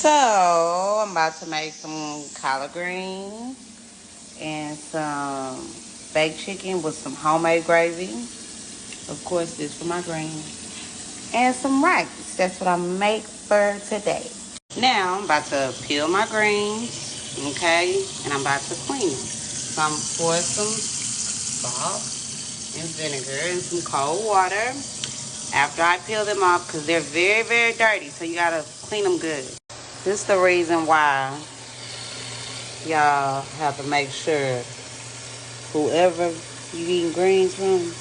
So, I'm about to make some collard greens and some baked chicken with some homemade gravy. Of course, this for my greens. And some rice. That's what I make for today. Now, I'm about to peel my greens, okay? And I'm about to clean them. So, I'm pour some salt and vinegar and some cold water after I peel them off because they're very, very dirty. So, you got to clean them good. This is the reason why y'all have to make sure whoever you eating greens from,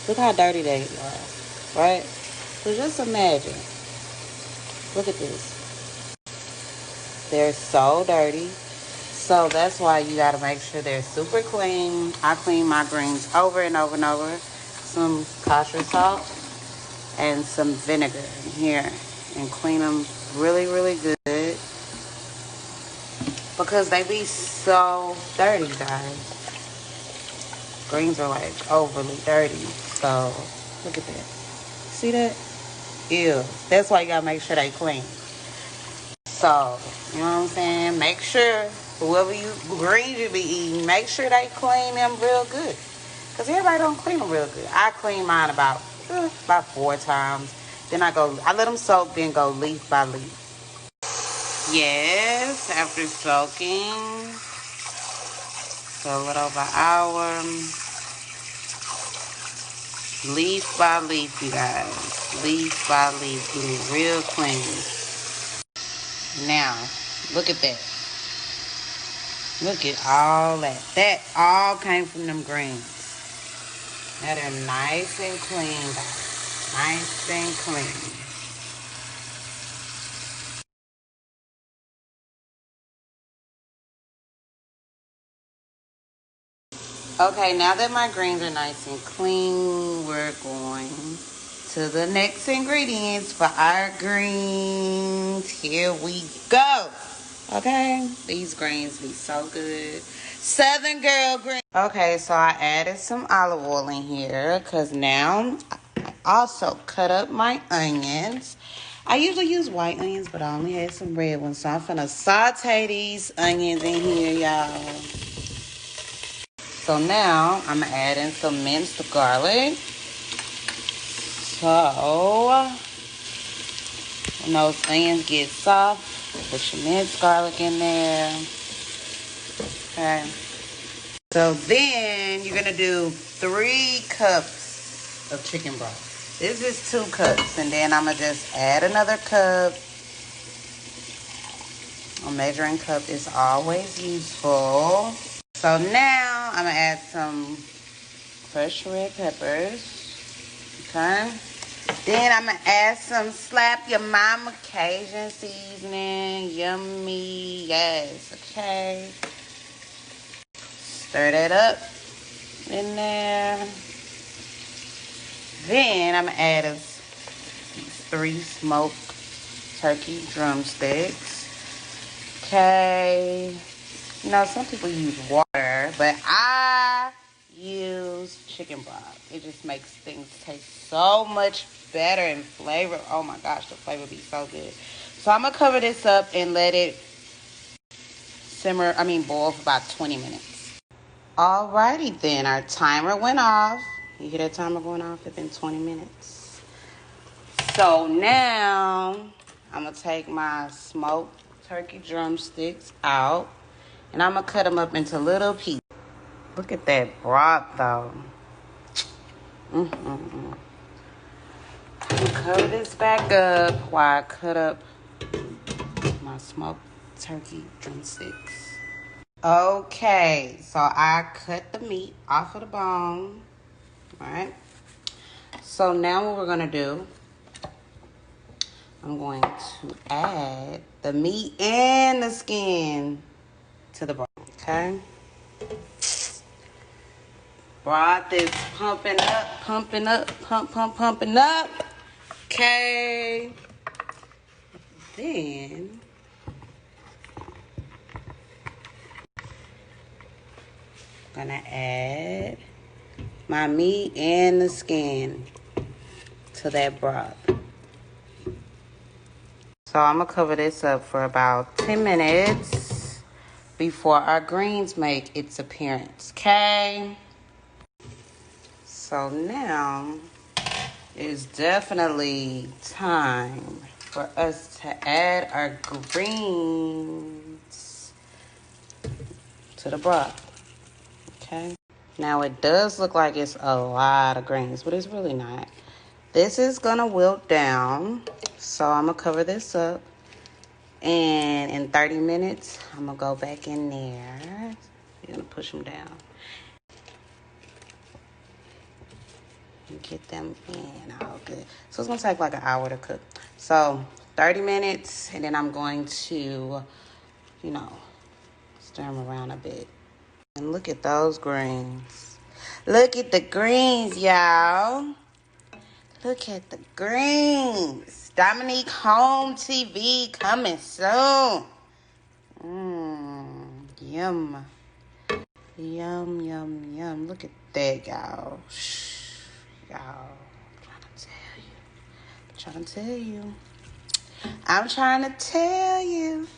look how dirty they are, right? So just imagine, look at this. They're so dirty. So that's why you gotta make sure they're super clean. I clean my greens over and over and over. Some kosher salt and some vinegar in here and clean them really, really good. Because they be so dirty, guys. Greens are like overly dirty. So, look at that. See that? Ew. That's why you gotta make sure they clean. So, you know what I'm saying? Make sure whoever greens you be eating, make sure they clean them real good. Because everybody don't clean them real good. I clean mine about 4 times. Then I let them soak, then go leaf by leaf. Yes, after soaking for a little over an hour, leaf by leaf, you guys. Leaf by leaf, getting it real clean. Now, look at that. Look at all that. That all came from them greens. Now they're nice and clean, guys. Nice and clean. Okay, now that my greens are nice and clean, we're going to the next ingredients for our greens. Here we go. Okay, these greens be so good. Southern girl green. Okay, so I added some olive oil in here because now I also cut up my onions. I usually use white onions, but I only had some red ones. So I'm finna saute these onions in here, y'all. So now I'm adding some minced garlic. So when those onions get soft, put your minced garlic in there. Okay. So then you're gonna do 3 cups of chicken broth. This is 2 cups, and then I'm gonna just add another cup. A measuring cup is always useful. So now I'm gonna add some fresh red peppers. Okay. Then I'm gonna add some slap your mama Cajun seasoning. Yummy, yes. Okay. Stir that up in there. Then I'm gonna add these 3 smoked turkey drumsticks. Okay. You know, some people use water, but I use chicken broth. It just makes things taste so much better and flavor. Oh my gosh, the flavor be so good. So I'm gonna cover this up and let it boil for about 20 minutes. Alrighty then, our timer went off. You hear that timer going off? It's been 20 minutes. So now I'm gonna take my smoked turkey drumsticks out and I'm gonna cut them up into little pieces. Look at that broth though. I'm gonna cover this back up while I cut up my smoked turkey drumsticks. Okay, so I cut the meat off of the bone. Alright. So now what we're gonna do, I'm going to add the meat and the skin to the broth. Okay. Broth is pumping up, pumping up. Okay. Then I'm gonna add my meat and the skin to that broth. So So I'm gonna cover this up for about 10 minutes before our greens make its appearance, okay? So now it's definitely time for us to add our greens to the broth, okay? Now it does look like it's a lot of greens, but it's really not. This is gonna wilt down, so I'm gonna cover this up. And in 30 minutes, I'm gonna go back in there. You're gonna push them down. And get them in all good. So it's gonna take like an hour to cook. So 30 minutes, and then I'm going to, you know, stir them around a bit. And look at those greens. Look at the greens, y'all. Look at the greens. Dominique Home TV coming soon. Yum. Yum, yum, yum. Look at that, y'all. Y'all, I'm trying to tell you. I'm trying to tell you.